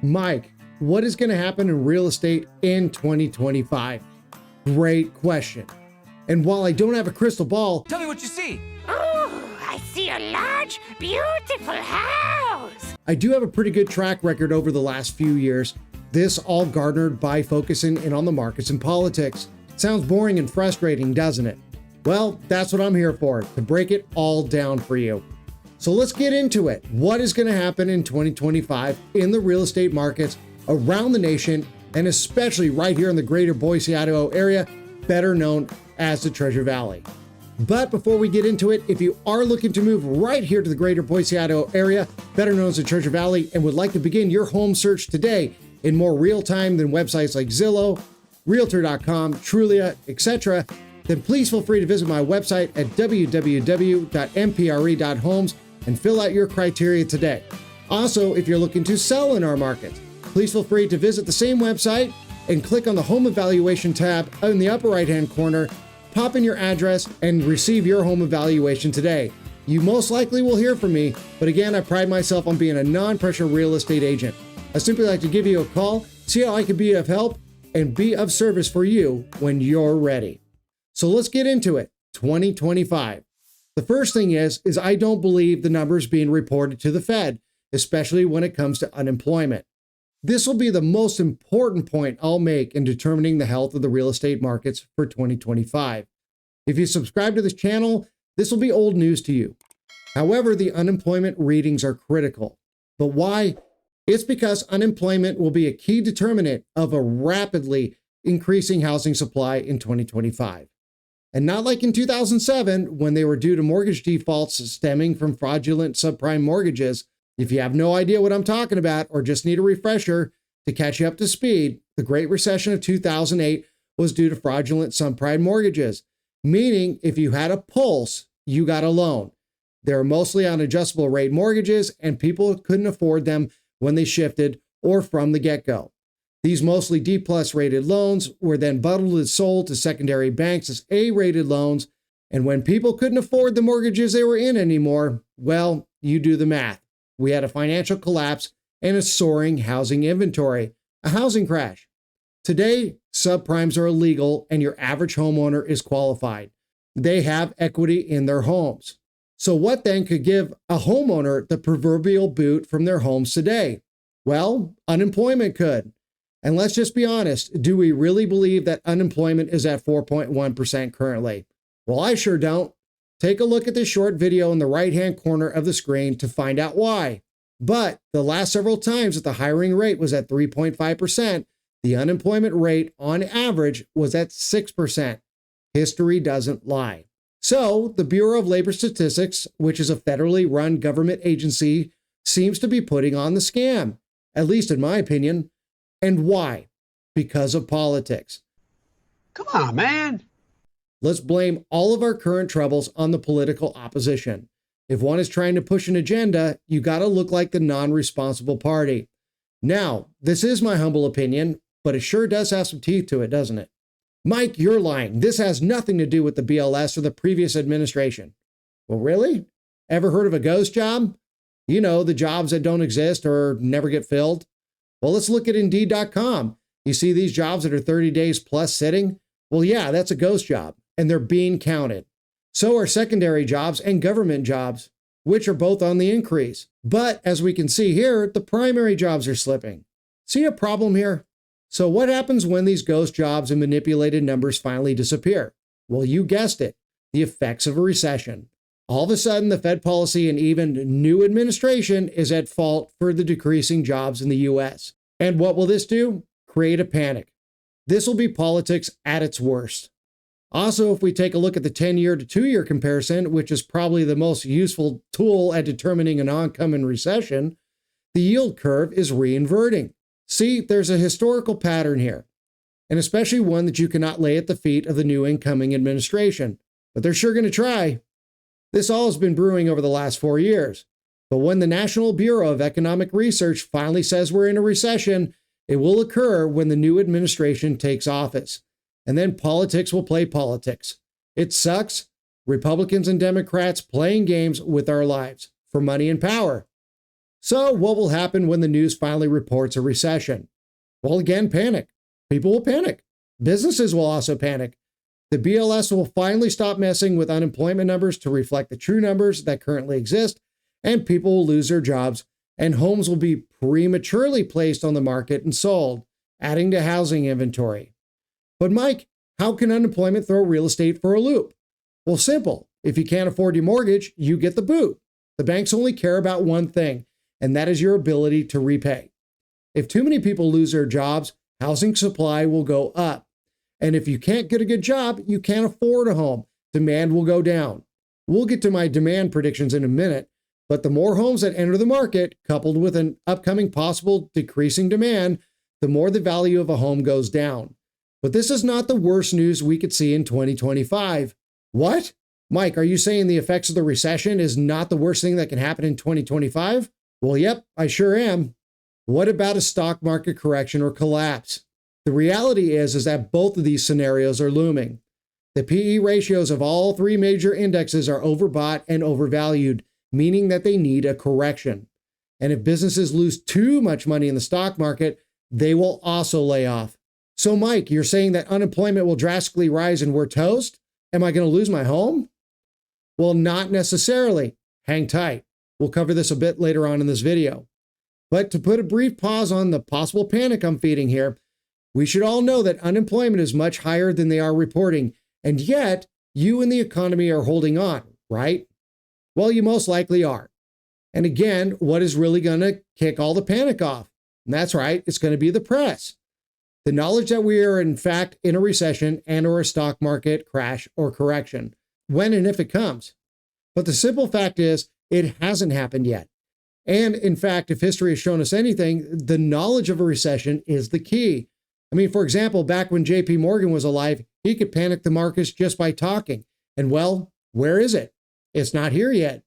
Mike, what is going to happen in real estate in 2025? Great question. And while I don't have a crystal ball, tell me what you see. Oh, I see a large, beautiful house. I do have a pretty good track record over the last few years. This all garnered by focusing in on the markets and politics. Sounds boring and frustrating, doesn't it? Well, that's what I'm here for, to break it all down for you. So let's get into it. What is going to happen in 2025 in the real estate markets around the nation, and especially right here in the greater Boise, Idaho area, better known as the Treasure Valley. But before we get into it, if you are looking to move right here to the greater Boise, Idaho area, better known as the Treasure Valley, and would like to begin your home search today in more real time than websites like Zillow, Realtor.com, Trulia, etc., then please feel free to visit my website at www.mpre.homes and fill out your criteria today. Also, if you're looking to sell in our market, please feel free to visit the same website and click on the Home Evaluation tab in the upper right-hand corner, pop in your address, and receive your home evaluation today. You most likely will hear from me, but again, I pride myself on being a non-pressure real estate agent. I simply like to give you a call, see how I can be of help, and be of service for you when you're ready. So let's get into it. 2025. The first thing is I don't believe the numbers being reported to the Fed, especially when it comes to unemployment. This will be the most important point I'll make in determining the health of the real estate markets for 2025. If you subscribe to this channel, this will be old news to you. However, the unemployment readings are critical. But why? It's because unemployment will be a key determinant of a rapidly increasing housing supply in 2025. And not like in 2007, when they were due to mortgage defaults stemming from fraudulent subprime mortgages. If you have no idea what I'm talking about or just need a refresher to catch you up to speed, the Great Recession of 2008 was due to fraudulent subprime mortgages, meaning if you had a pulse, you got a loan. They were mostly on adjustable rate mortgages and people couldn't afford them when they shifted or from the get-go. These mostly D-plus rated loans were then bundled and sold to secondary banks as A-rated loans, and when people couldn't afford the mortgages they were in anymore, well, you do the math. We had a financial collapse and a soaring housing inventory, a housing crash. Today, subprimes are illegal and your average homeowner is qualified. They have equity in their homes. So what then could give a homeowner the proverbial boot from their homes today? Well, unemployment could. And let's just be honest, do we really believe that unemployment is at 4.1% currently? Well, I sure don't. Take a look at this short video in the right-hand corner of the screen to find out why. But the last several times that the hiring rate was at 3.5%, the unemployment rate on average was at 6%. History doesn't lie. So the Bureau of Labor Statistics, which is a federally run government agency, seems to be putting on the scam, at least in my opinion. And why? Because of politics. Come on, man. Let's blame all of our current troubles on the political opposition. If one is trying to push an agenda, you got to look like the non-responsible party. Now, this is my humble opinion, but it sure does have some teeth to it, doesn't it? Mike, you're lying. This has nothing to do with the BLS or the previous administration. Well, really? Ever heard of a ghost job? You know, the jobs that don't exist or never get filled. Well, let's look at Indeed.com. You see these jobs that are 30 days plus sitting? Well, yeah, that's a ghost job, and they're being counted. So are secondary jobs and government jobs, which are both on the increase. But as we can see here, the primary jobs are slipping. See a problem here? So what happens when these ghost jobs and manipulated numbers finally disappear? Well, you guessed it, the effects of a recession. All of a sudden, the Fed policy and even new administration is at fault for the decreasing jobs in the U.S. And what will this do? Create a panic. This will be politics at its worst. Also, if we take a look at the 10-year to 2-year comparison, which is probably the most useful tool at determining an oncoming recession, the yield curve is reinverting. See, there's a historical pattern here, and especially one that you cannot lay at the feet of the new incoming administration, but they're sure going to try. This all has been brewing over the last 4 years, but when the National Bureau of Economic Research finally says we're in a recession, it will occur when the new administration takes office, and then politics will play politics. It sucks. Republicans and Democrats playing games with our lives for money and power. So what will happen when the news finally reports a recession? Well, again, panic. People will panic. Businesses will also panic. The BLS will finally stop messing with unemployment numbers to reflect the true numbers that currently exist, and people will lose their jobs, and homes will be prematurely placed on the market and sold, adding to housing inventory. But Mike, how can unemployment throw real estate for a loop? Well, simple. If you can't afford your mortgage, you get the boot. The banks only care about one thing, and that is your ability to repay. If too many people lose their jobs, housing supply will go up. And if you can't get a good job, you can't afford a home. Demand will go down. We'll get to my demand predictions in a minute, but the more homes that enter the market, coupled with an upcoming possible decreasing demand, the more the value of a home goes down. But this is not the worst news we could see in 2025. What? Mike, are you saying the effects of the recession is not the worst thing that can happen in 2025? Well, yep, I sure am. What about a stock market correction or collapse? The reality is that both of these scenarios are looming. The PE ratios of all three major indexes are overbought and overvalued, meaning that they need a correction. And if businesses lose too much money in the stock market, they will also lay off. So Mike, you're saying that unemployment will drastically rise and we're toast? Am I going to lose my home? Well, not necessarily. Hang tight. We'll cover this a bit later on in this video. But to put a brief pause on the possible panic I'm feeding here, we should all know that unemployment is much higher than they are reporting, and yet you and the economy are holding on, right? Well, you most likely are. And again, what is really going to kick all the panic off? And that's right, it's going to be the press. The knowledge that we are in fact in a recession and or a stock market crash or correction, when and if it comes. But the simple fact is, it hasn't happened yet. And in fact, if history has shown us anything, the knowledge of a recession is the key. I mean, for example, back when JP Morgan was alive, he could panic the markets just by talking. And well, where is it? It's not here yet.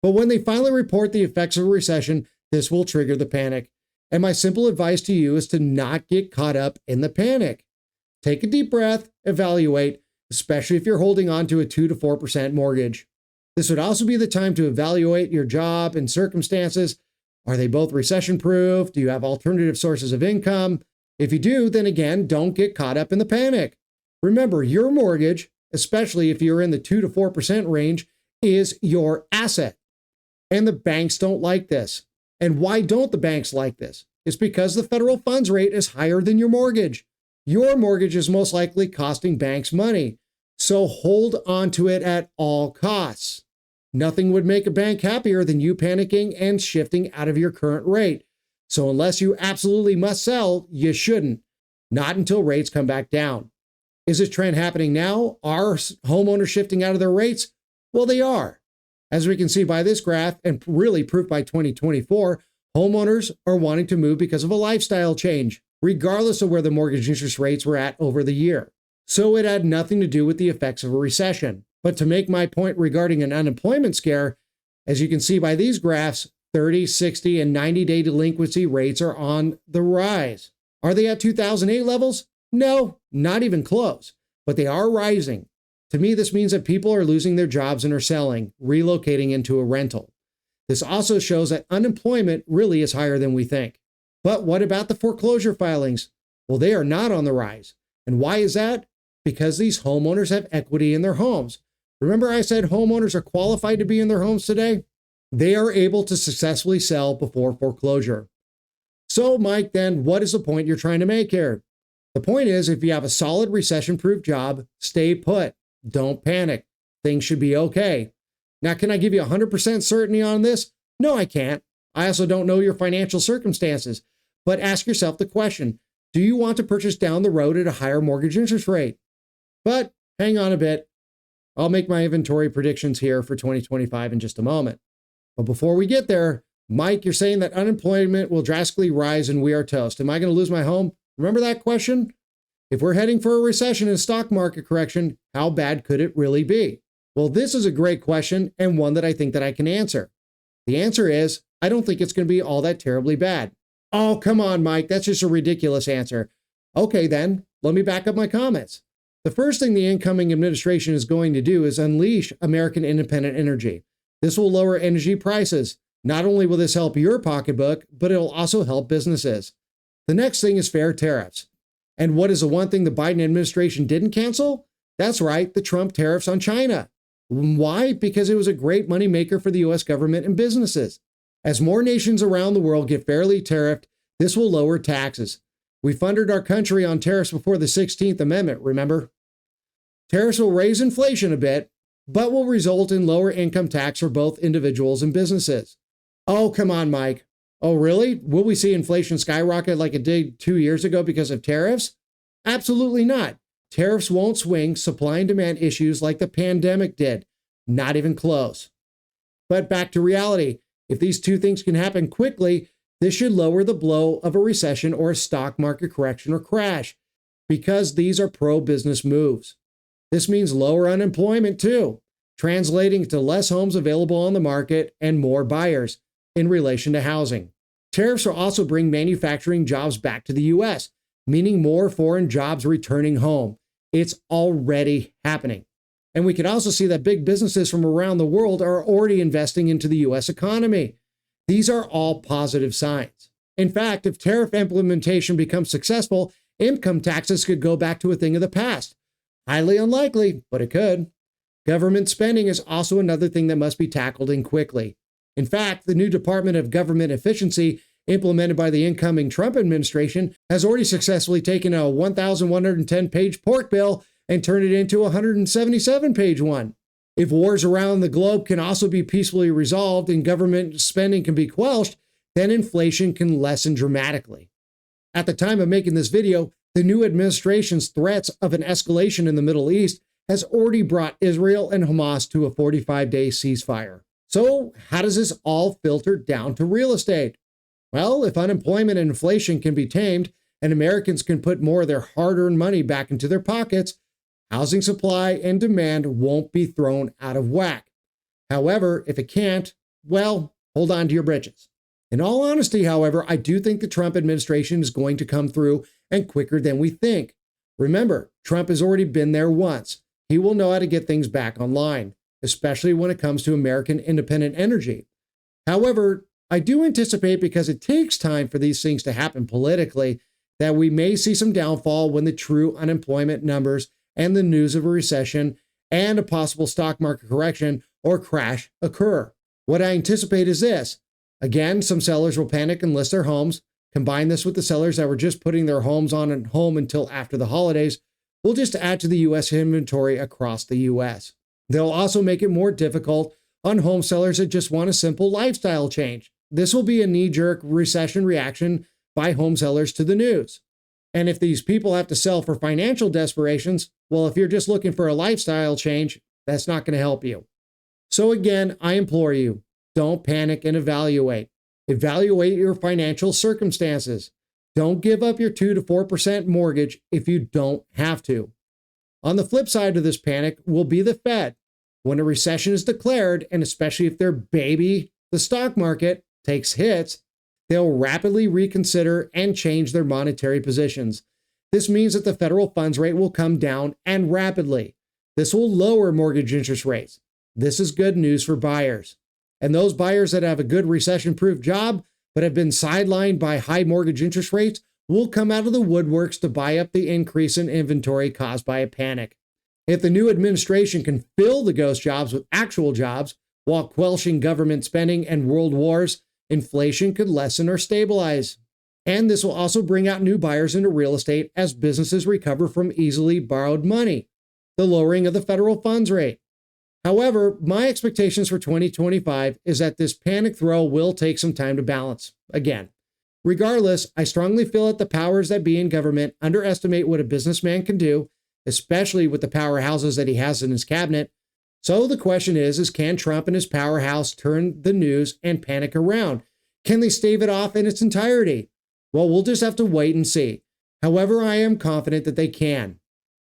But when they finally report the effects of a recession, this will trigger the panic. And my simple advice to you is to not get caught up in the panic. Take a deep breath, evaluate, especially if you're holding on to a 2 to 4% mortgage. This would also be the time to evaluate your job and circumstances. Are they both recession-proof? Do you have alternative sources of income? If you do, then again, don't get caught up in the panic. Remember, your mortgage, especially if you're in the 2 to 4% range, is your asset. And the banks don't like this. And why don't the banks like this? It's because the federal funds rate is higher than your mortgage. Your mortgage is most likely costing banks money. So hold on to it at all costs. Nothing would make a bank happier than you panicking and shifting out of your current rate. So unless you absolutely must sell, you shouldn't. Not until rates come back down. Is this trend happening now? Are homeowners shifting out of their rates? Well, they are. As we can see by this graph, and really proof by 2024, homeowners are wanting to move because of a lifestyle change, regardless of where the mortgage interest rates were at over the year. So it had nothing to do with the effects of a recession. But to make my point regarding an unemployment scare, as you can see by these graphs, 30, 60, and 90-day delinquency rates are on the rise. Are they at 2008 levels? No, not even close, but they are rising. To me, this means that people are losing their jobs and are selling, relocating into a rental. This also shows that unemployment really is higher than we think. But what about the foreclosure filings? Well, they are not on the rise. And why is that? Because these homeowners have equity in their homes. Remember I said homeowners are qualified to be in their homes today? They are able to successfully sell before foreclosure. So, Mike, then what is the point you're trying to make here? The point is, if you have a solid recession-proof job, stay put. Don't panic. Things should be okay. Now, can I give you 100% certainty on this? No, I can't. I also don't know your financial circumstances. But ask yourself the question, do you want to purchase down the road at a higher mortgage interest rate? But hang on a bit. I'll make my inventory predictions here for 2025 in just a moment. But before we get there, Mike, you're saying that unemployment will drastically rise and we are toast. Am I going to lose my home? Remember that question? If we're heading for a recession and stock market correction, how bad could it really be? Well, this is a great question and one that I think that I can answer. The answer is, I don't think it's going to be all that terribly bad. Oh, come on, Mike, that's just a ridiculous answer. Okay, then, let me back up my comments. The first thing the incoming administration is going to do is unleash American independent energy. This will lower energy prices. Not only will this help your pocketbook, but it'll also help businesses. The next thing is fair tariffs. And what is the one thing the Biden administration didn't cancel? That's right, the Trump tariffs on China. Why? Because it was a great moneymaker for the US government and businesses. As more nations around the world get fairly tariffed, this will lower taxes. We funded our country on tariffs before the 16th Amendment, remember? Tariffs will raise inflation a bit, but will result in lower income tax for both individuals and businesses. Oh, come on, Mike. Oh, really? Will we see inflation skyrocket like it did 2 years ago because of tariffs? Absolutely not. Tariffs won't swing supply and demand issues like the pandemic did. Not even close. But back to reality. If these two things can happen quickly, this should lower the blow of a recession or a stock market correction or crash, because these are pro-business moves. This means lower unemployment too, translating to less homes available on the market and more buyers in relation to housing. Tariffs will also bring manufacturing jobs back to the U.S., meaning more foreign jobs returning home. It's already happening. And we can also see that big businesses from around the world are already investing into the U.S. economy. These are all positive signs. In fact, if tariff implementation becomes successful, income taxes could go back to a thing of the past. Highly unlikely, but it could. Government spending is also another thing that must be tackled and quickly. In fact, the new Department of Government Efficiency, implemented by the incoming Trump administration, has already successfully taken a 1,110-page pork bill and turned it into a 177-page one. If wars around the globe can also be peacefully resolved and government spending can be quelched, then inflation can lessen dramatically. At the time of making this video, the new administration's threats of an escalation in the Middle East has already brought Israel and Hamas to a 45-day ceasefire. So how does this all filter down to real estate? Well, if unemployment and inflation can be tamed and Americans can put more of their hard-earned money back into their pockets, housing supply and demand won't be thrown out of whack. However, if it can't, well, hold on to your britches. In all honesty, however, I do think the Trump administration is going to come through and quicker than we think. Remember, Trump has already been there once. He will know how to get things back online, especially when it comes to American independent energy. However, I do anticipate, because it takes time for these things to happen politically, that we may see some downfall when the true unemployment numbers and the news of a recession and a possible stock market correction or crash occur. What I anticipate is this. Again, some sellers will panic and list their homes. Combine this with the sellers that were just putting their homes on home until after the holidays. We'll just add to the U.S. inventory across the U.S. They'll also make it more difficult on home sellers that just want a simple lifestyle change. This will be a knee-jerk recession reaction by home sellers to the news. And if these people have to sell for financial desperations, well, if you're just looking for a lifestyle change, that's not going to help you. So again, I implore you, don't panic and evaluate. Evaluate your financial circumstances. Don't give up your 2 to 4% mortgage if you don't have to. On the flip side of this panic will be the Fed. When a recession is declared, and especially if their baby, the stock market, takes hits, they'll rapidly reconsider and change their monetary positions. This means that the federal funds rate will come down, and rapidly. This will lower mortgage interest rates. This is good news for buyers. And those buyers that have a good recession-proof job but have been sidelined by high mortgage interest rates will come out of the woodworks to buy up the increase in inventory caused by a panic. If the new administration can fill the ghost jobs with actual jobs while quelching government spending and world wars, inflation could lessen or stabilize. And this will also bring out new buyers into real estate as businesses recover from easily borrowed money, the lowering of the federal funds rate. However, my expectations for 2025 is that this panic throw will take some time to balance. Again, regardless, I strongly feel that the powers that be in government underestimate what a businessman can do, especially with the powerhouses that he has in his cabinet. So the question is can Trump and his powerhouse turn the news and panic around? Can they stave it off in its entirety? Well, we'll just have to wait and see. However, I am confident that they can.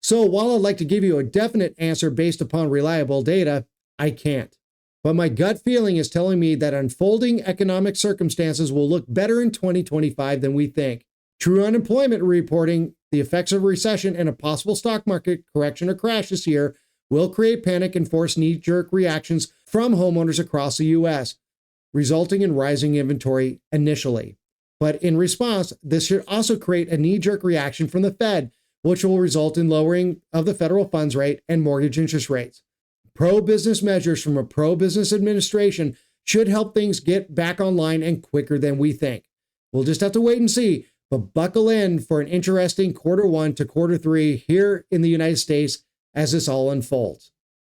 So while I'd like to give you a definite answer based upon reliable data, I can't. But my gut feeling is telling me that unfolding economic circumstances will look better in 2025 than we think. True unemployment reporting, the effects of recession, and a possible stock market correction or crash this year will create panic and force knee-jerk reactions from homeowners across the U.S. resulting in rising inventory initially. But in response, this should also create a knee-jerk reaction from the Fed, which will result in lowering of the federal funds rate and mortgage interest rates. Pro-business measures from a pro-business administration should help things get back online and quicker than we think. We'll just have to wait and see, but buckle in for an interesting Q1 to Q3 here in the United States as this all unfolds.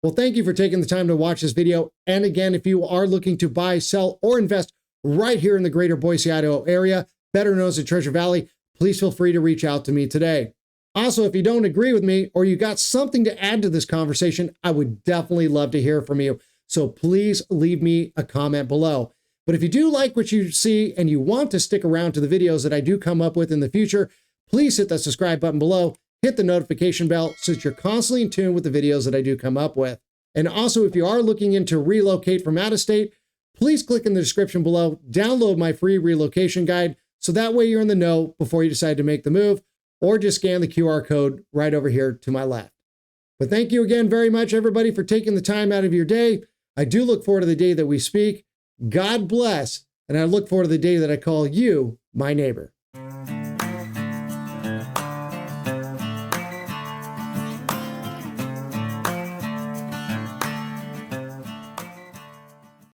Well, thank you for taking the time to watch this video. And again, if you are looking to buy, sell, or invest right here in the greater Boise, Idaho area, better known as the Treasure Valley, please feel free to reach out to me today. Also, if you don't agree with me or you got something to add to this conversation, I would definitely love to hear from you. So please leave me a comment below. But if you do like what you see and you want to stick around to the videos that I do come up with in the future, please hit that subscribe button below, hit the notification bell so that you're constantly in tune with the videos that I do come up with. And also, if you are looking into relocate from out of state, please click in the description below, download my free relocation guide, so that way you're in the know before you decide to make the move, or just scan the QR code right over here to my left. But thank you again very much, everybody, for taking the time out of your day. I do look forward to the day that we speak. God bless, and I look forward to the day that I call you my neighbor.